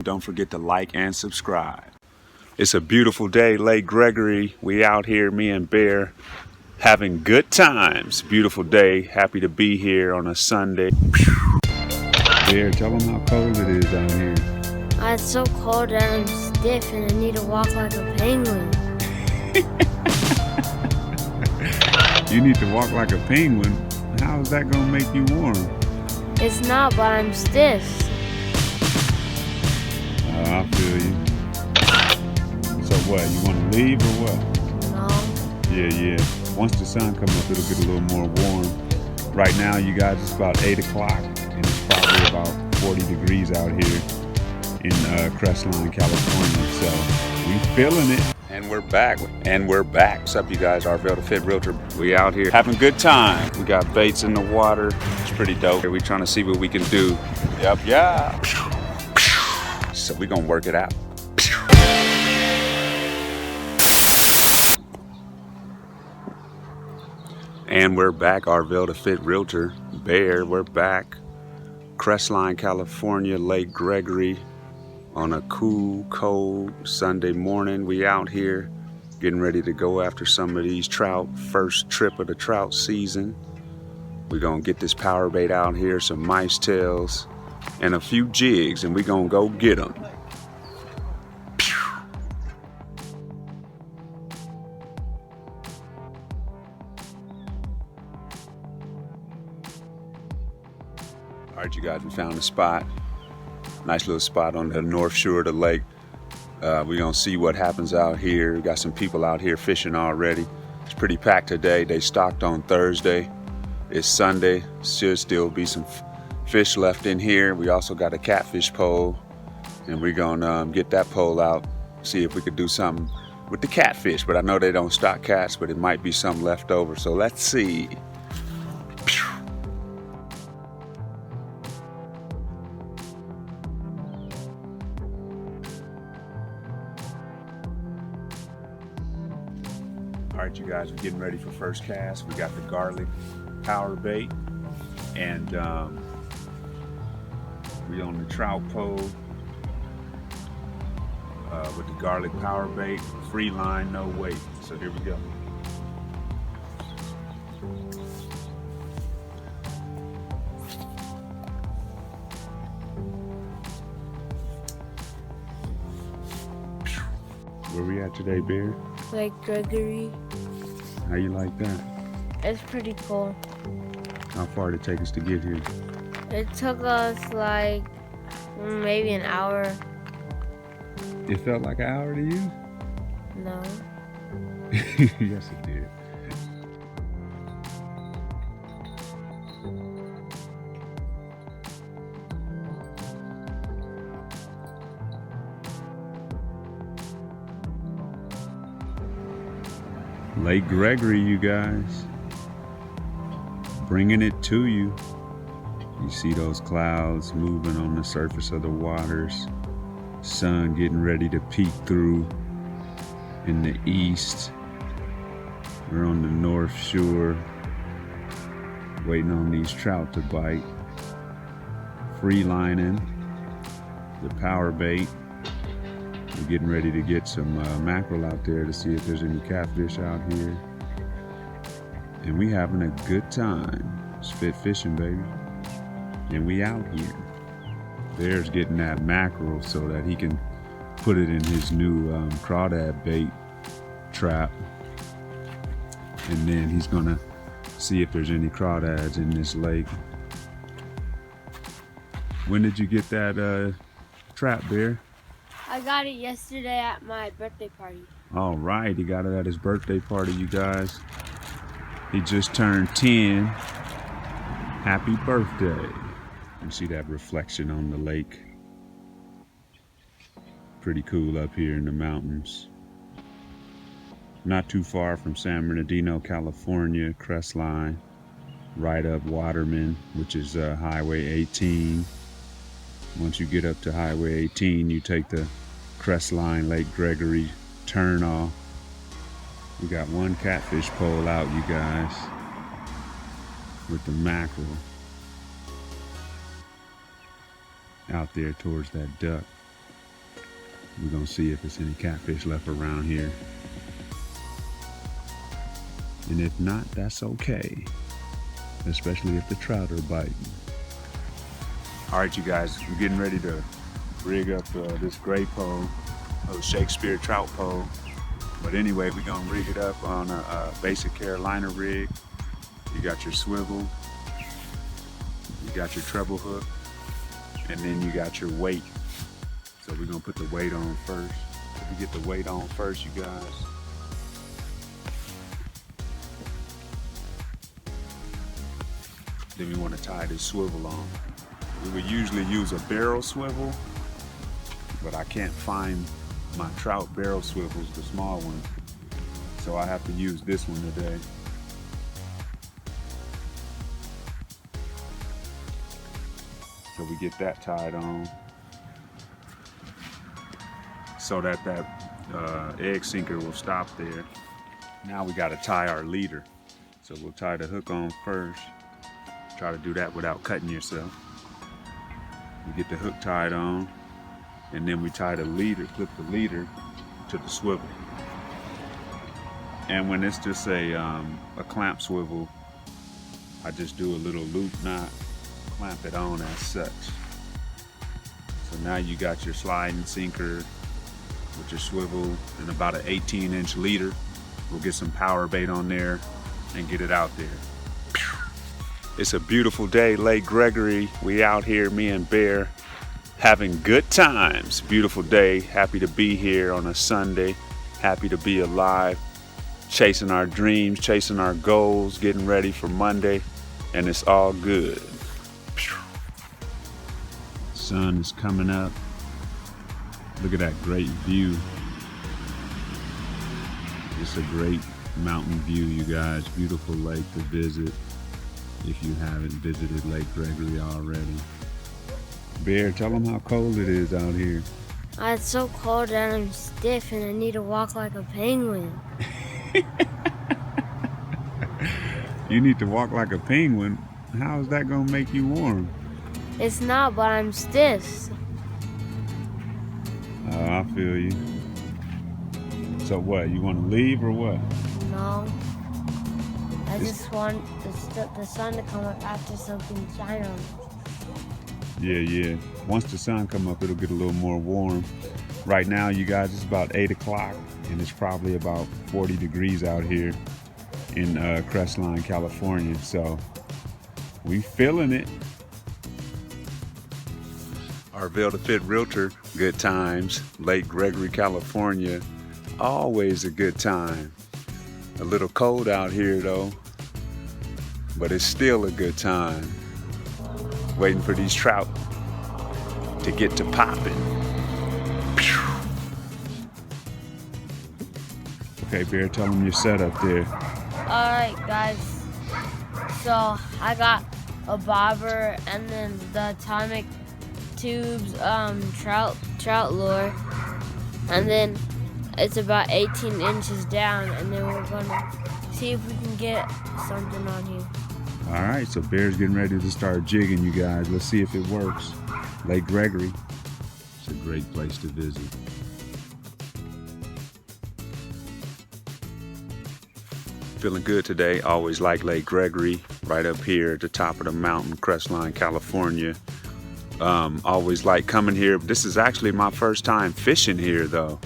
Don't forget to like and subscribe. It's a beautiful day, Lake Gregory. We out here, me and Bear, having good times. Beautiful day. Happy to be here on a Sunday. Bear, tell them how cold it is down here. It's so cold that I'm stiff and I need to walk like a penguin. You need to walk like a penguin. How is that gonna make you warm? It's not, but I'm stiff. I feel you. So what, you want to leave or what? No. Yeah. Once the sun comes up, it'll get a little more warm. Right now, you guys, it's about 8 o'clock, and it's probably about 40 degrees out here in Crestline, California. So we feeling it. And we're back. What's up, you guys? Arvel, the Fit Realtor. We out here having a good time. We got baits in the water. It's pretty dope. We trying to see what we can do. Yep, yeah. So we gonna work it out. And we're back, Arvel, the Fit Realtor. Bear, we're back. Crestline, California, Lake Gregory, on a cool, cold Sunday morning. We out here getting ready to go after some of these trout. First trip of the trout season. We're gonna get this PowerBait out here, some mice tails, and a few jigs, and we're gonna go get them. All right, you guys, we found a spot. Nice little spot on the north shore of the lake. We're gonna see what happens out here. We got some people out here fishing already. It's pretty packed today. They stocked on Thursday. It's Sunday. Should still be some fish left in here. We also got a catfish pole, and we're gonna get that pole out, see if we could do something with the catfish. But I know they don't stock cats, but it might be some left over. So let's see. All right, you guys, we're getting ready for first cast. We got the garlic PowerBait, and we on the trout pole with the garlic PowerBait, free line, no weight. So here we go. Where we at today, Bear? Lake Gregory. How you like that? It's pretty cool. How far did it take us to get here? It took us like maybe an hour. It felt like an hour to you? No. Yes, it did. Lake Gregory, you guys. Bringing it to you. You see those clouds moving on the surface of the waters. Sun getting ready to peek through in the east. We're on the north shore, waiting on these trout to bite. Free lining the PowerBait. We're getting ready to get some mackerel out there to see if there's any catfish out here. And we having a good time. It's fit fishing, baby. And we out here. Bear's getting that mackerel so that he can put it in his new crawdad bait trap. And then he's gonna see if there's any crawdads in this lake. When did you get that trap, Bear? I got it yesterday at my birthday party. All right, he got it at his birthday party, you guys. He just turned 10. Happy birthday. You see that reflection on the lake. Pretty cool up here in the mountains. Not too far from San Bernardino, California, Crestline. Right up Waterman, which is Highway 18. Once you get up to Highway 18, you take the Crestline Lake Gregory turn off. We got one catfish pole out, you guys, with the mackerel out there towards that duck. We're gonna see if there's any catfish left around here. And if not, that's okay. Especially if the trout are biting. All right, you guys, we're getting ready to rig up this gray pole, a Shakespeare trout pole. But anyway, we're gonna rig it up on a basic Carolina rig. You got your swivel, you got your treble hook, and then you got your weight. So we're gonna put the weight on first. If we get the weight on first, you guys. Then we want to tie this swivel on. We would usually use a barrel swivel, but I can't find my trout barrel swivels, the small ones. So I have to use this one today. So we get that tied on so that egg sinker will stop there. Now we got to tie our leader. So we'll tie the hook on first. Try to do that without cutting yourself. We get the hook tied on, and then we tie the leader, clip the leader to the swivel. And when it's just a clamp swivel, I just do a little loop knot, clamp it on as such. So now you got your sliding sinker with your swivel and about an 18-inch leader. We'll get some PowerBait on there and get it out there. It's a beautiful day, Lake Gregory. We out here, me and Bear, having good times. Beautiful day, happy to be here on a Sunday. Happy to be alive, chasing our dreams, chasing our goals, getting ready for Monday, and it's all good. Sun is coming up. Look at that great view. It's a great mountain view, you guys. Beautiful lake to visit if you haven't visited Lake Gregory already. Bear, tell them how cold it is out here. It's so cold that I'm stiff and I need to walk like a penguin. You need to walk like a penguin? How is that gonna make you warm? It's not, but I'm stiff. Oh, I feel you. So what, you want to leave or what? No. I just want the sun to come up after something shine on it. Yeah. Once the sun come up, it'll get a little more warm. Right now, you guys, it's about 8 o'clock, and it's probably about 40 degrees out here in Crestline, California. So we feeling it. Arvel the Fit Realtor, good times. Lake Gregory, California, always a good time. A little cold out here though, but it's still a good time. Waiting for these trout to get to popping. Okay, Bear, tell them your setup there. Alright guys, so I got a bobber and then the atomic tubes trout lure, and then it's about 18 inches down, and then we're gonna see if we can get something on here. All right, so Bear's getting ready to start jigging, you guys. Let's see if it works. Lake Gregory, it's a great place to visit. Feeling good today. Always like Lake Gregory, right up here at the top of the mountain, Crestline, California. Always like coming here. This is actually my first time fishing here though.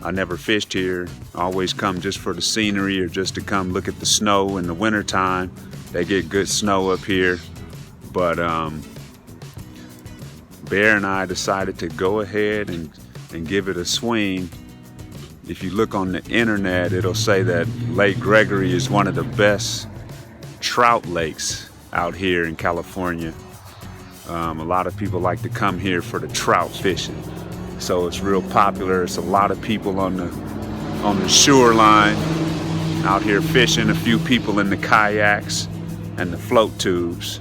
I never fished here. I always come just for the scenery or just to come look at the snow in the winter time. They get good snow up here. But Bear and I decided to go ahead and give it a swing. If you look on the internet, it'll say that Lake Gregory is one of the best trout lakes out here in California. A lot of people like to come here for the trout fishing. So it's real popular. It's a lot of people on the shoreline out here fishing, a few people in the kayaks and the float tubes.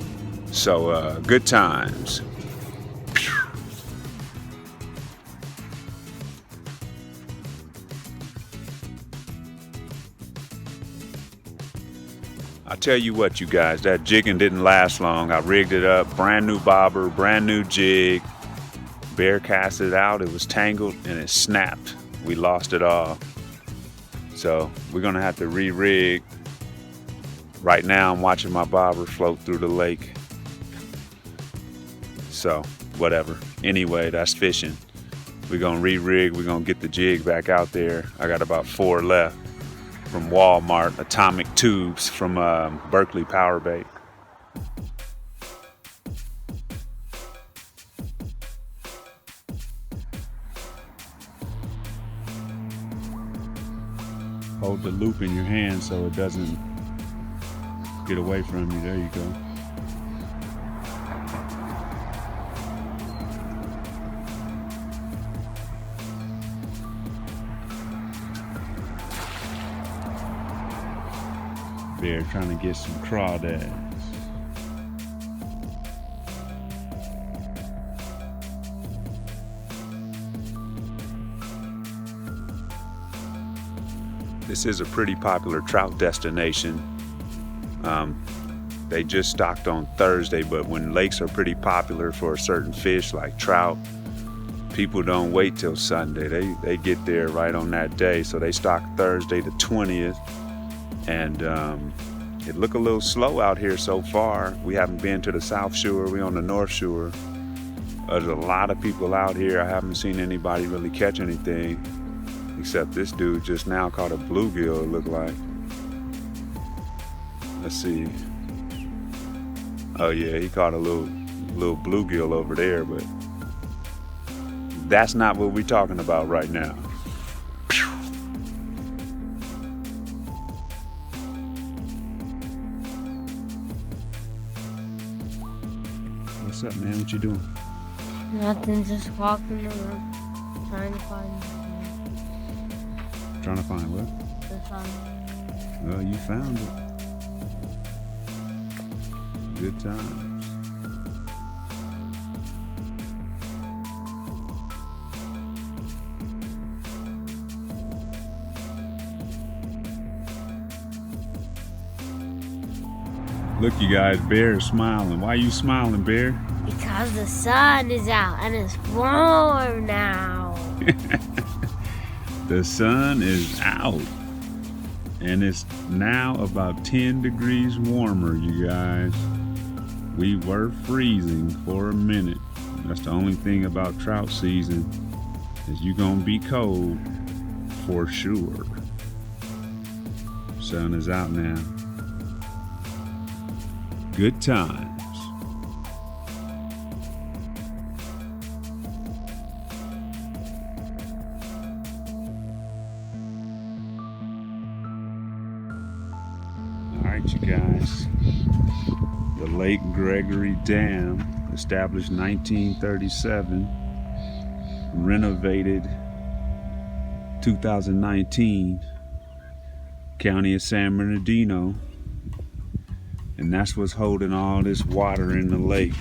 So good times. I tell you what, you guys, that jigging didn't last long. I rigged it up, brand new bobber, brand new jig, Bear cast it out, it was tangled and it snapped. We lost it all. So we're gonna have to re-rig. Right now I'm watching my bobber float through the lake. So whatever. Anyway, that's fishing. We're gonna re-rig, we're gonna get the jig back out there. I got about 4 left from Walmart, atomic tubes from Berkeley PowerBait. Hold the loop in your hand so it doesn't get away from you. There you go. Bear trying to get some crawdads. This is a pretty popular trout destination. They just stocked on Thursday, but when lakes are pretty popular for a certain fish like trout, people don't wait till Sunday. They get there right on that day. So they stock Thursday the 20th. And it look a little slow out here so far. We haven't been to the South Shore, we on the North Shore. There's a lot of people out here. I haven't seen anybody really catch anything, except this dude just now caught a bluegill, it looked like. Let's see. Oh yeah, he caught a little bluegill over there, but that's not what we're talking about right now. What's up, man? What you doing? Nothing, just walking around, trying to find Trying to find what? the sun. Well, you found it. Good times. Look, you guys, Bear is smiling. Why are you smiling, Bear? Because the sun is out and it's warm now. The sun is out. And it's now about 10 degrees warmer, you guys. We were freezing for a minute. That's the only thing about trout season, is you're gonna be cold for sure. Sun is out now. Good times. All right, you guys. The Lake Gregory Dam, established 1937, renovated 2019, County of San Bernardino, and that's what's holding all this water in the lake.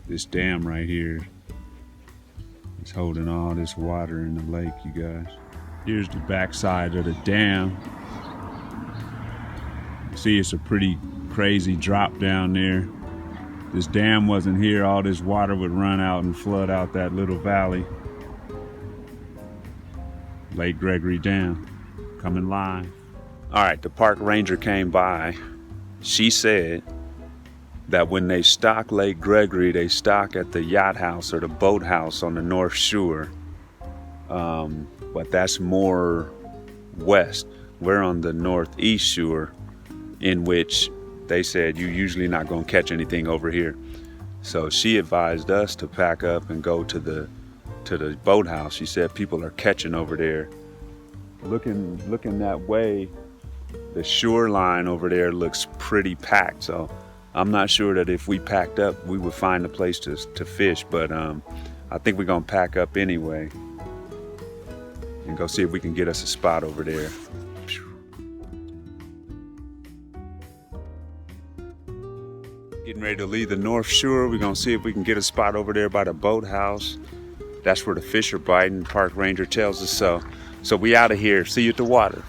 This dam right here is holding all this water in the lake, you guys. Here's the backside of the dam. See, it's a pretty crazy drop down there. This dam wasn't here, all this water would run out and flood out that little valley. Lake Gregory Dam, coming live. All right, the park ranger came by. She said that when they stock Lake Gregory, they stock at the yacht house or the boat house on the North Shore. But that's more west. We're on the Northeast Shore, in which they said you're usually not going to catch anything over here. So she advised us to pack up and go to the boathouse. She said people are catching over there. Looking that way, the shoreline over there looks pretty packed. So I'm not sure that if we packed up, we would find a place to fish. But I think we're going to pack up anyway and go see if we can get us a spot over there. Getting ready to leave the North Shore. We're gonna see if we can get a spot over there by the boathouse. That's where the fish are biting. Park ranger tells us so. So we out of here. See you at the water.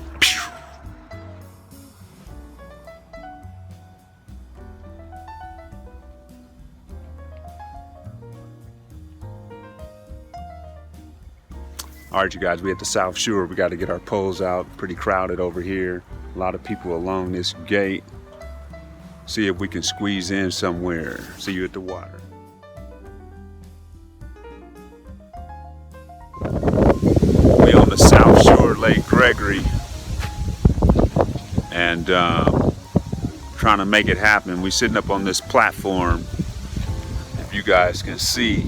All right, you guys, we at the South Shore. We got to get our poles out. Pretty crowded over here. A lot of people along this gate. See if we can squeeze in somewhere. See you at the water. We on the South Shore, Lake Gregory, and trying to make it happen. We sitting up on this platform. If you guys can see,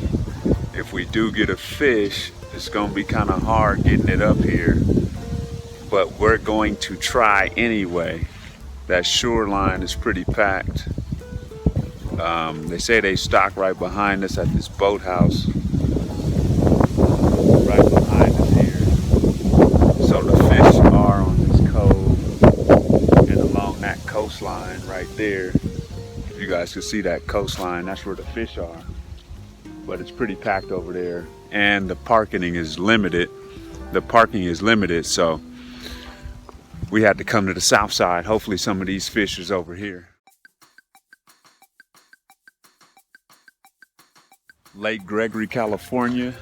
if we do get a fish, it's gonna be kind of hard getting it up here, but we're going to try anyway. That shoreline is pretty packed. They say they stock right behind us at this boathouse, right behind us here. So the fish are on this cove and along that coastline right there. If you guys can see that coastline, that's where the fish are. But it's pretty packed over there, and the parking is limited. So we had to come to the south side. Hopefully some of these fish is over here. Lake Gregory, California.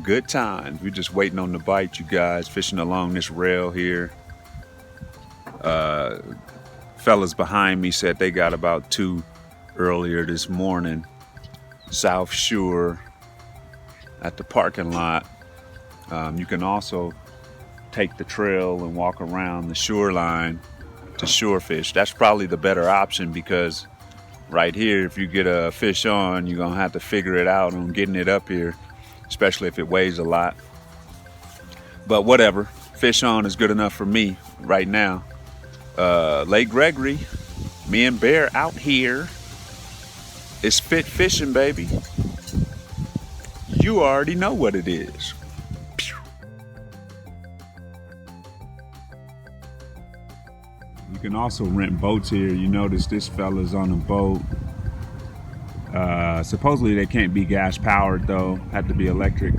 Good times. We're just waiting on the bite, you guys. Fishing along this rail here. Fellas behind me said they got about 2 earlier this morning. South Shore at the parking lot. You can also take the trail and walk around the shoreline to shore fish. That's probably the better option, because right here, if you get a fish on, you're gonna have to figure it out on getting it up here, especially if it weighs a lot. But whatever, fish on is good enough for me right now. Lake Gregory, me and Bear out here. It's fit fishing, baby. You already know what it is. You can also rent boats here. You notice this fella's on a boat. Supposedly they can't be gas powered though, have to be electric.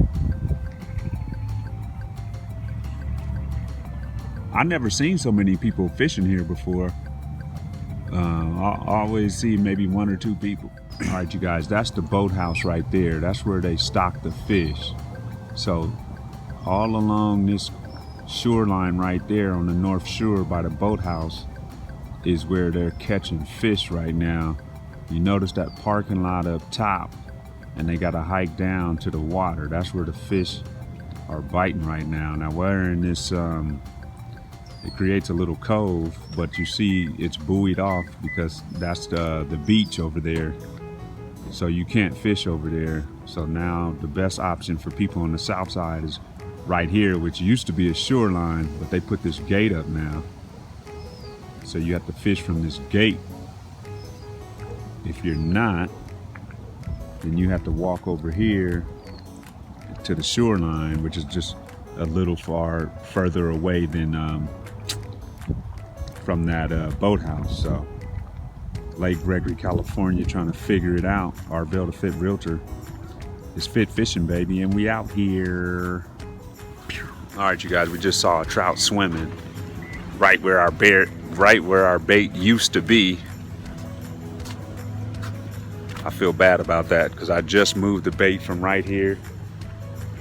I've never seen so many people fishing here before. I always see maybe 1 or 2 people. All right, you guys, that's the boathouse right there. That's where they stock the fish. So all along this shoreline right there on the North Shore by the boathouse is where they're catching fish right now. You notice that parking lot up top, and they got to hike down to the water. That's where the fish are biting right now. Now we're in this, it creates a little cove, but you see it's buoyed off because that's the beach over there. So you can't fish over there. So now the best option for people on the south side is right here, which used to be a shoreline, but they put this gate up now. So you have to fish from this gate. If you're not, then you have to walk over here to the shoreline, which is just a little further away than from that boathouse. So Lake Gregory, California, trying to figure it out. Arvel the Fit Realtor is fit fishing, baby, and we out here. All right, you guys, we just saw a trout swimming right where our bait used to be. I feel bad about that because I just moved the bait from right here,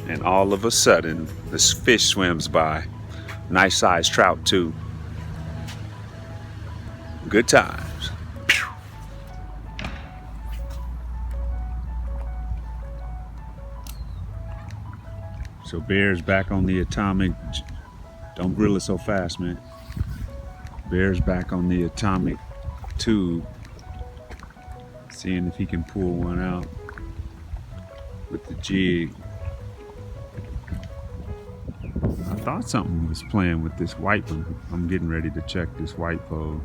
and all of a sudden this fish swims by. Nice sized trout too. Good times. So Bear's back on the atomic. Don't grill it so fast, man. Bear's back on the atomic tube, seeing if he can pull one out with the jig. I thought something was playing with this white one. I'm getting ready to check this white pole.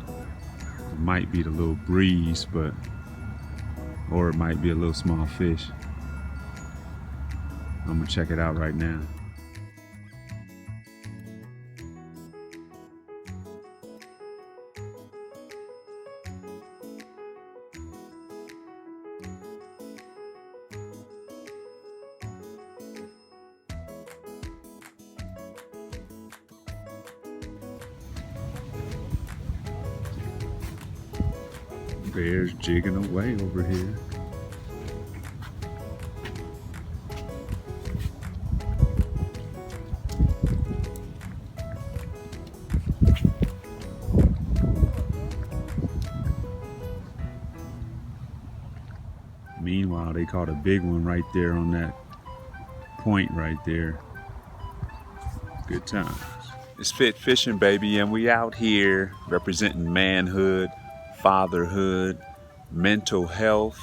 It might be the little breeze, or it might be a little small fish. I'm gonna check it out right now. Bear's jigging away over here. Meanwhile, they caught a big one right there on that point right there. Good times. It's Fit Fishing, baby, and we out here representing manhood, fatherhood, mental health,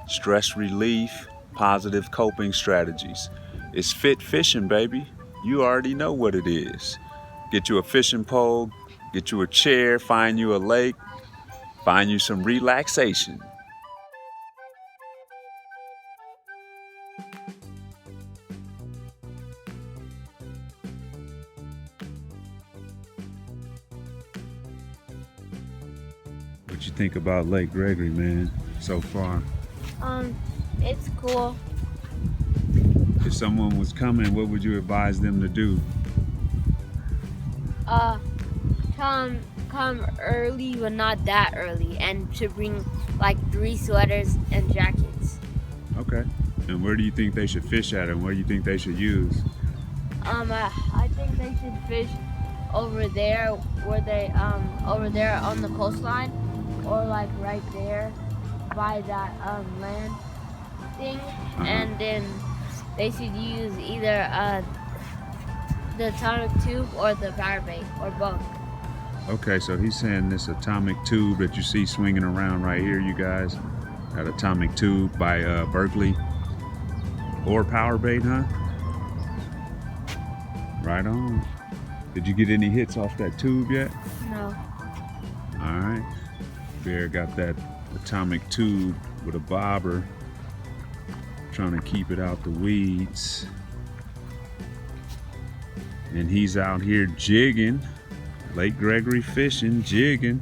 stress relief, positive coping strategies. It's Fit Fishing, baby. You already know what it is. Get you a fishing pole, get you a chair, find you a lake, find you some relaxation. What you think about Lake Gregory, man, so far? It's cool. If someone was coming, what would you advise them to do? Come early, but not that early, and to bring like 3 sweaters and jackets. Okay. And where do you think they should fish at, and what do you think they should use? I think they should fish over there, where they over there on the coastline, or like right there by that land thing. And then they should use either the atomic tube or the PowerBait, or both. Okay, so he's saying this atomic tube that you see swinging around right here, you guys, that atomic tube by Berkeley, or PowerBait, huh? Right on. Did you get any hits off that tube yet? No. All right. Bear got that atomic tube with a bobber, trying to keep it out the weeds. And he's out here jigging. Lake Gregory fishing, jigging.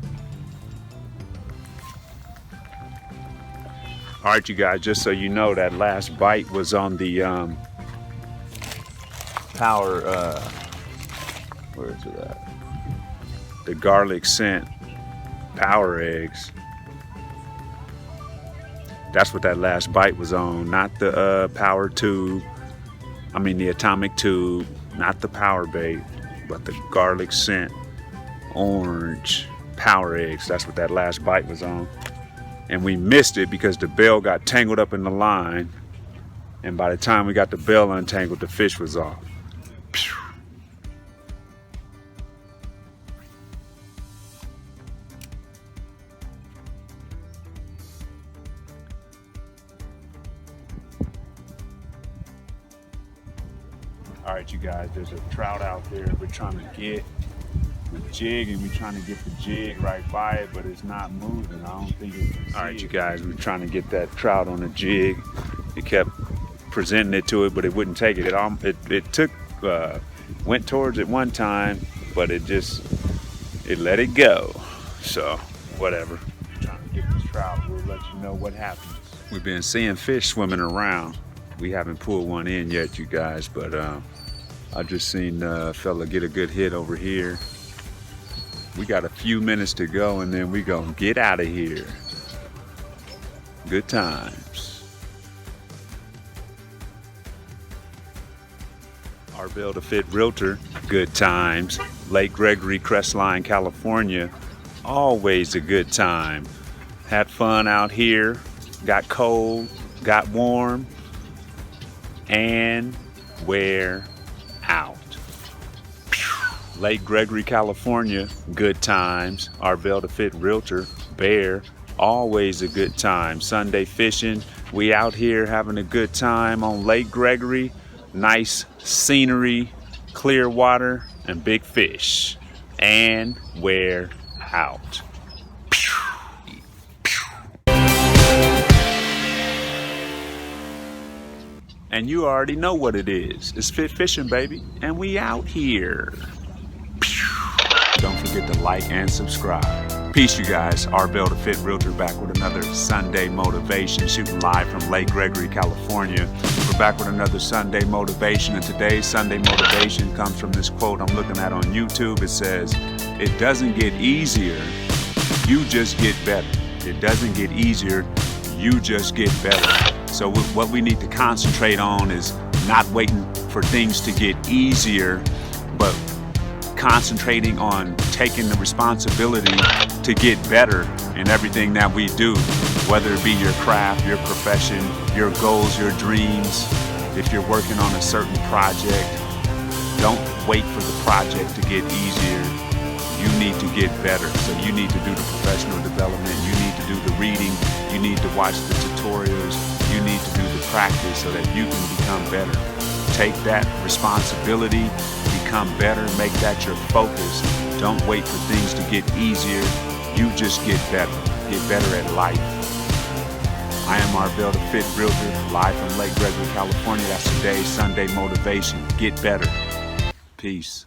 All right, you guys, just so you know, that last bite was on the where is it at? The garlic scent power eggs. That's what that last bite was on, not the power tube. I mean the atomic tube, not the PowerBait, but the garlic scent orange power eggs. That's what that last bite was on. And we missed it because the bell got tangled up in the line, and by the time we got the bell untangled, the fish was off. Pew. All right, you guys, there's a trout out there we're trying to get. The jig, and we're trying to get the jig right by it, but it's not moving. I don't think it's. All right, you guys, we're trying to get that trout on the jig. It kept presenting it to it, but it wouldn't take it. It took, went towards it one time, but it let it go. So, whatever. We're trying to get this trout. We'll let you know what happens. We've been seeing fish swimming around. We haven't pulled one in yet, you guys, but I just seen a fella get a good hit over here. We got a few minutes to go, and then we gonna get out of here. Good times. Arvel the Fit Realtor, good times. Lake Gregory, Crestline, California, always a good time. Had fun out here, got cold, got warm, and we're out. Lake Gregory, California, good times. Arvel the Fit Realtor, Bear, always a good time. Sunday fishing, we out here having a good time on Lake Gregory. Nice scenery, clear water, and big fish. And we're out. And you already know what it is. It's Fit Fishing, baby, and we out here. Don't forget to like and subscribe. Peace, you guys. Arvel the Fit Realtor back with another Sunday motivation, shooting live from Lake Gregory, California. We're back with another Sunday motivation, and today's Sunday motivation comes from this quote I'm looking at on YouTube. It says, "It doesn't get easier, you just get better. It doesn't get easier, you just get better." So what we need to concentrate on is not waiting for things to get easier, but concentrating on taking the responsibility to get better in everything that we do, Whether it be your craft, your profession, your goals, your dreams, if you're working on a certain project, don't wait for the project to get easier. You need to get better. So you need to do the professional development, you need to do the reading, you need to watch the tutorials, you need to do the practice so that you can become better. Take that responsibility, become better, make that your focus. Don't wait for things to get easier. You just get better at life. I am Arvel, the Fit Realtor, live from Lake Gregory, California. That's today's Sunday motivation. Get better. Peace.